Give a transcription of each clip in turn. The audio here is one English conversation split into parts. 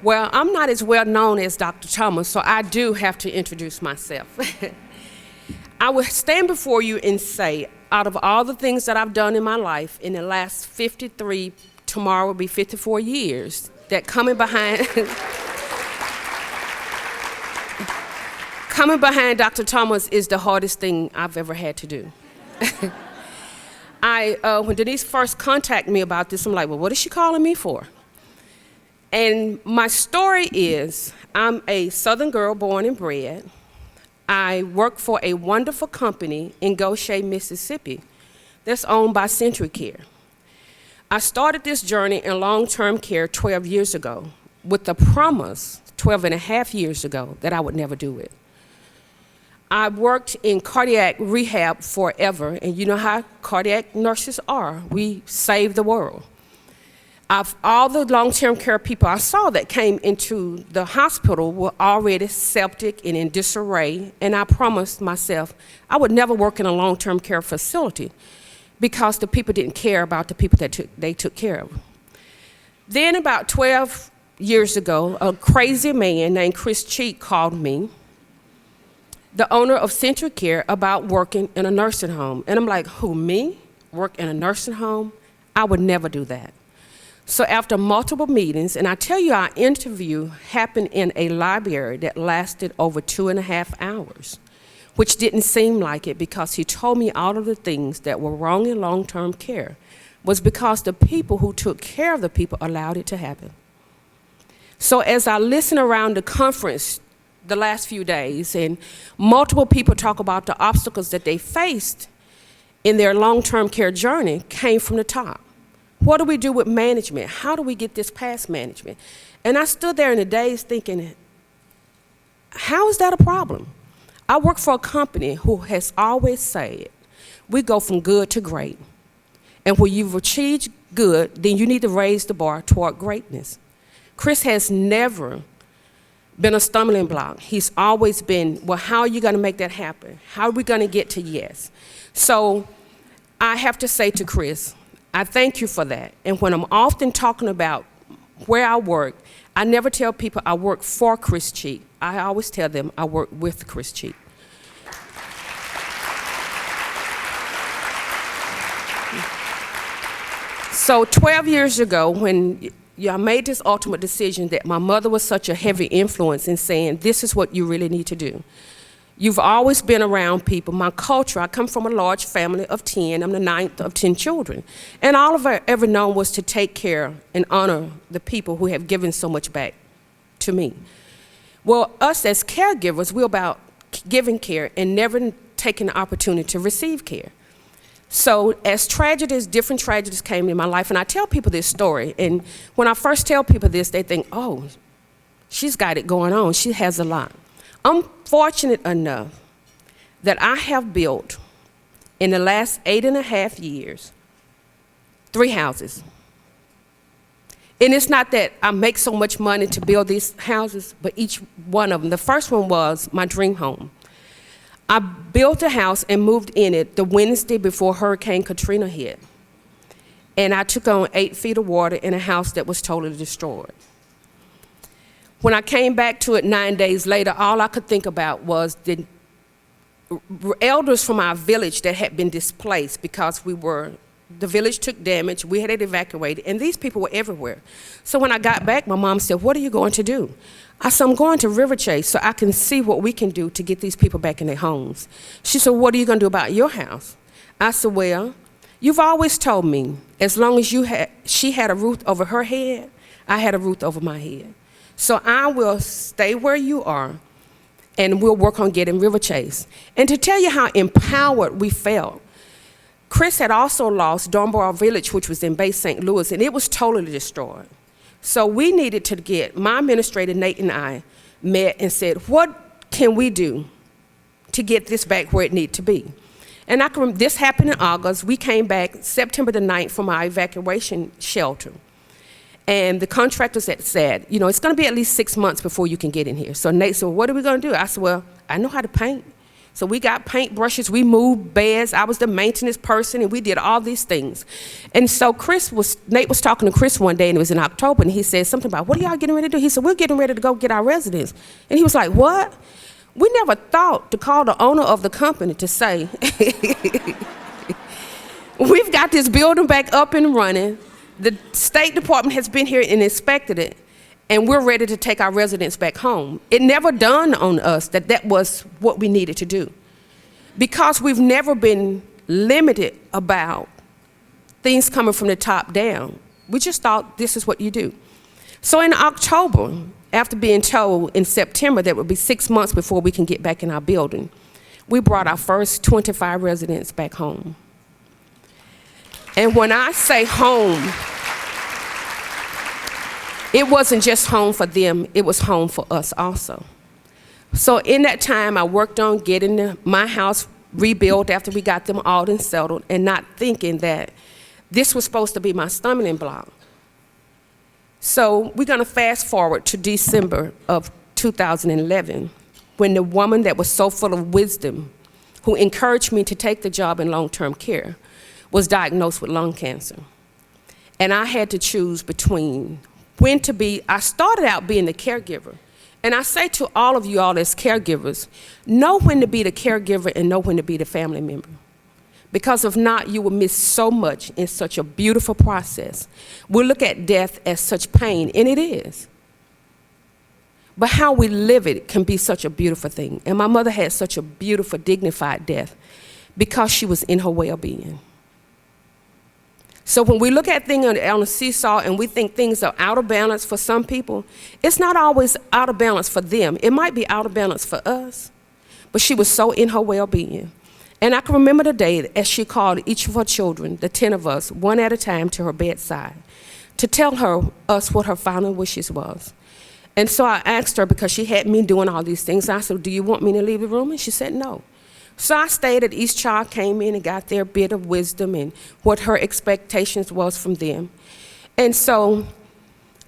Well, I'm not as well known as Dr. Thomas, so I do have to introduce myself. I will stand before you and say, out of all the things that I've done in my life in the last 53, tomorrow will be 54 years, that coming behind coming behind Dr. Thomas is the hardest thing I've ever had to do. When Denise first contacted me about this, I'm like, well, what is she calling me for? And my story is, I'm a Southern girl born and bred. I work for a wonderful company in Goshen, Mississippi, that's owned by Century Care. I started this journey in long-term care 12 years ago with the promise 12 and a half years ago that I would never do it. I worked in cardiac rehab forever, and you know how cardiac nurses are. We save the world. All the long-term care people I saw that came into the hospital were already septic and in disarray, and I promised myself I would never work in a long-term care facility because the people didn't care about the people that they took care of. Then about 12 years ago, a crazy man named Chris Cheek called me, the owner of Century Care, about working in a nursing home. And I'm like, who, me? Work in a nursing home? I would never do that. So after multiple meetings, and I tell you, our interview happened in a library that lasted over 2.5 hours, which didn't seem like it because he told me all of the things that were wrong in long-term care was because the people who took care of the people allowed it to happen. So as I listen around the conference the last few days, and multiple people talk about the obstacles that they faced in their long-term care journey came from the top. What do we do with management? How do we get this past management? And I stood there in the days thinking, how is that a problem? I work for a company who has always said, we go from good to great. And when you've achieved good, then you need to raise the bar toward greatness. Chris has never been a stumbling block. He's always been, well, how are you gonna make that happen? How are we gonna get to yes? So I have to say to Chris, I thank you for that. And when I'm often talking about where I work, I never tell people I work for Chris Cheek. I always tell them I work with Chris Cheek. So 12 years ago, when I made this ultimate decision that my mother was such a heavy influence in saying, this is what you really need to do. You've always been around people. My culture, I come from a large family of 10. I'm the 9th of 10 children. And all I've ever known was to take care and honor the people who have given so much back to me. Well, us as caregivers, we're about giving care and never taking the opportunity to receive care. So as tragedies, different tragedies came in my life, and I tell people this story, and when I first tell people this, they think, oh, she's got it going on. She has a lot. I'm fortunate enough that I have built, in the last 8.5 years, 3 houses. And it's not that I make so much money to build these houses, but each one of them. The first one was my dream home. I built a house and moved in it the Wednesday before Hurricane Katrina hit. And I took on 8 feet of water in a house that was totally destroyed. When I came back to it 9 days later, all I could think about was the elders from our village that had been displaced because the village took damage, we had it evacuated, and these people were everywhere. So when I got back, my mom said, what are you going to do? I said, I'm going to River Chase so I can see what we can do to get these people back in their homes. She said, what are you going to do about your house? I said, well, you've always told me, as long as she had a roof over her head, I had a roof over my head. So I will stay where you are, and we'll work on getting River Chase. And to tell you how empowered we felt, Chris had also lost Dunbar Village, which was in Bay St. Louis, and it was totally destroyed. So we needed to get, my administrator, Nate, and I met and said, what can we do to get this back where it needed to be? And this happened in August. We came back September the 9th from our evacuation shelter. And the contractors had said, you know, it's going to be at least 6 months before you can get in here. So Nate said, well, what are we going to do? I said, well, I know how to paint. So we got paintbrushes, we moved beds, I was the maintenance person, and we did all these things. And so Nate was talking to Chris one day, and it was in October, and he said something about, what are y'all getting ready to do? He said, we're getting ready to go get our residence. And he was like, what? We never thought to call the owner of the company to say, we've got this building back up and running. The State Department has been here and inspected it, and we're ready to take our residents back home. It never dawned on us that that was what we needed to do. Because we've never been limited about things coming from the top down. We just thought this is what you do. So in October, after being told in September that it would be 6 months before we can get back in our building, we brought our first 25 residents back home. And when I say home, it wasn't just home for them, it was home for us also. So in that time, I worked on getting my house rebuilt after we got them all and settled, and not thinking that this was supposed to be my stumbling block. So we're gonna fast forward to December of 2011, when the woman that was so full of wisdom, who encouraged me to take the job in long-term care, was diagnosed with lung cancer. And I had to choose between when to be, I started out being the caregiver. And I say to all of you all as caregivers, know when to be the caregiver and know when to be the family member. Because if not, you will miss so much in such a beautiful process. We'll look at death as such pain, and it is. But how we live it can be such a beautiful thing. And my mother had such a beautiful, dignified death because she was in her well-being. So when we look at things on a seesaw and we think things are out of balance for some people, it's not always out of balance for them. It might be out of balance for us, but she was so in her well-being. And I can remember the day as she called each of her children, the 10 of us, one at a time to her bedside, to tell us what her final wishes was. And so I asked her, because she had me doing all these things, I said, do you want me to leave the room? And she said no. So I stayed at each child came in and got their bit of wisdom and what her expectations was from them. And so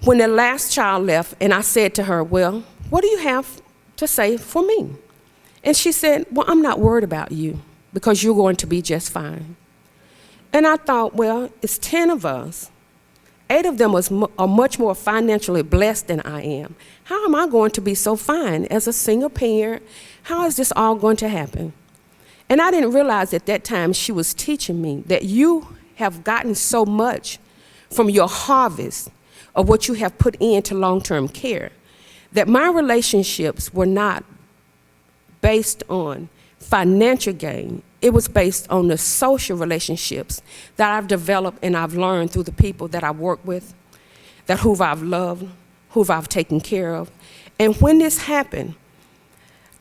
when the last child left, and I said to her, well, what do you have to say for me? And she said, well, I'm not worried about you because you're going to be just fine. And I thought, well, it's 10 of us. 8 of them are much more financially blessed than I am. How am I going to be so fine as a single parent? How is this all going to happen? And I didn't realize at that time she was teaching me that you have gotten so much from your harvest of what you have put into long-term care, that my relationships were not based on financial gain. It was based on the social relationships that I've developed and I've learned through the people that I work with, who I've loved, who I've taken care of. And when this happened,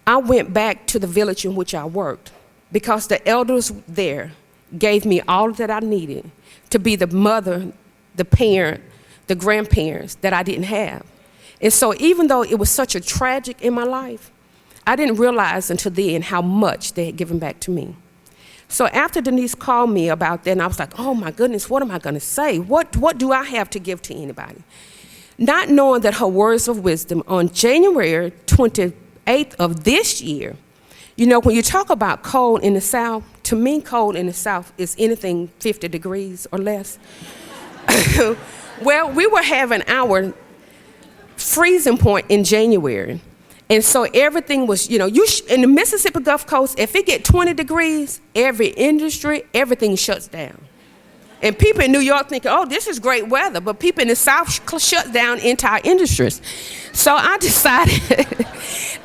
I went back to the village in which I worked, because the elders there gave me all that I needed to be the mother, the parent, the grandparents that I didn't have. And so even though it was such a tragic in my life, I didn't realize until then how much they had given back to me. So after Denise called me about that, and I was like, oh my goodness, what am I gonna say? What do I have to give to anybody? Not knowing that her words of wisdom on January 28th of this year, you know, when you talk about cold in the South, to me, cold in the South is anything 50 degrees or less. Well, we were having our freezing point in January. And so everything was, you know, in the Mississippi Gulf Coast, if it get 20 degrees, every industry, everything shuts down. And people in New York think, oh, this is great weather, but people in the South shut down entire industries. So I decided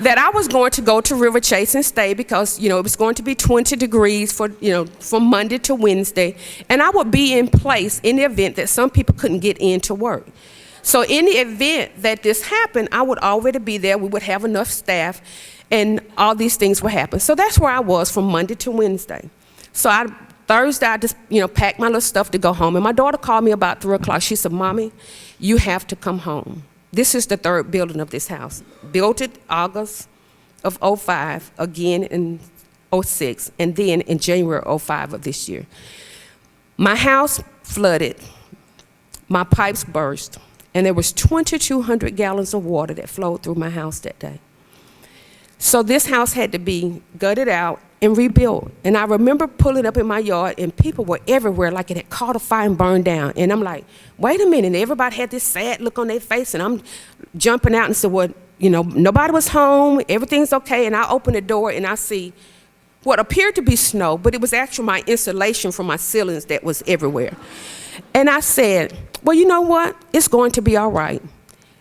that I was going to go to River Chase and stay because, you know, it was going to be 20 degrees for, you know, from Monday to Wednesday. And I would be in place in the event that some people couldn't get in to work. So in the event that this happened, I would already be there. We would have enough staff and all these things would happen. So that's where I was from Monday to Wednesday. So Thursday, I just, you know, packed my little stuff to go home. And my daughter called me about 3 o'clock. She said, Mommy, you have to come home. This is the 3rd building of this house. Built it August of '05, again in '06, and then in January '05 of this year. My house flooded. My pipes burst. And there was 2,200 gallons of water that flowed through my house that day. So this house had to be gutted out and rebuilt. And I remember pulling up in my yard, and people were everywhere, like it had caught a fire and burned down. And I'm like, wait a minute. And everybody had this sad look on their face, and I'm jumping out and said, well, you know, nobody was home, everything's okay. And I open the door, and I see what appeared to be snow, but it was actually my insulation from my ceilings that was everywhere. And I said, well, you know what? It's going to be all right.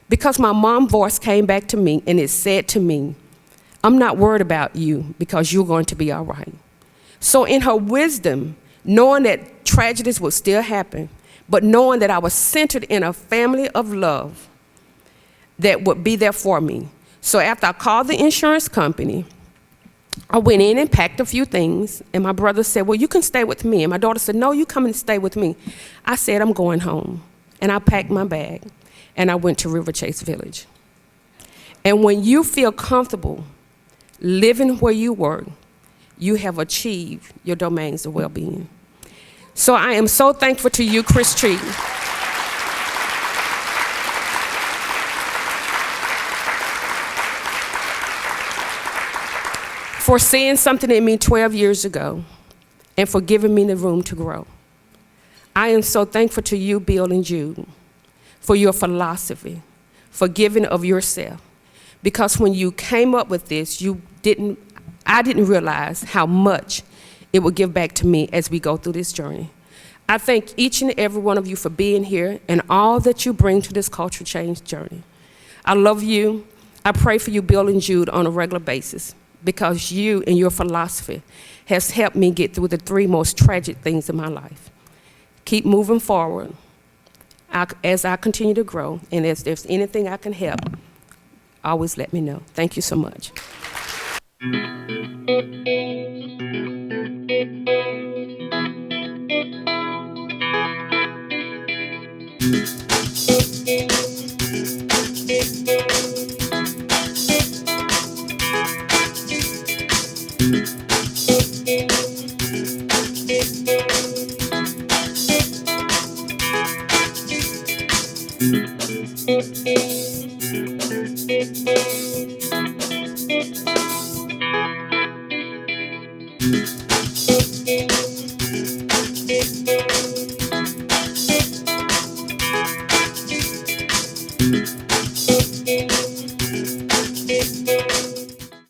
Because my mom's voice came back to me, and it said to me, I'm not worried about you because you're going to be all right. So in her wisdom, knowing that tragedies would still happen, but knowing that I was centered in a family of love that would be there for me. So after I called the insurance company, I went in and packed a few things, and my brother said, well, you can stay with me. And my daughter said, no, you come and stay with me. I said, I'm going home. And I packed my bag, and I went to River Chase Village. And when you feel comfortable living where you work, you have achieved your domains of well-being. So I am so thankful to you, Chris Tree, for seeing something in me 12 years ago and for giving me the room to grow. I am so thankful to you, Bill and Jude, for your philosophy, for giving of yourself. Because when you came up with this, I didn't realize how much it would give back to me as we go through this journey. I thank each and every one of you for being here and all that you bring to this cultural change journey. I love you. I pray for you, Bill and Jude, on a regular basis, because you and your philosophy has helped me get through the 3 most tragic things in my life. Keep moving forward as I continue to grow, and if there's anything I can help, always let me know. Thank you so much.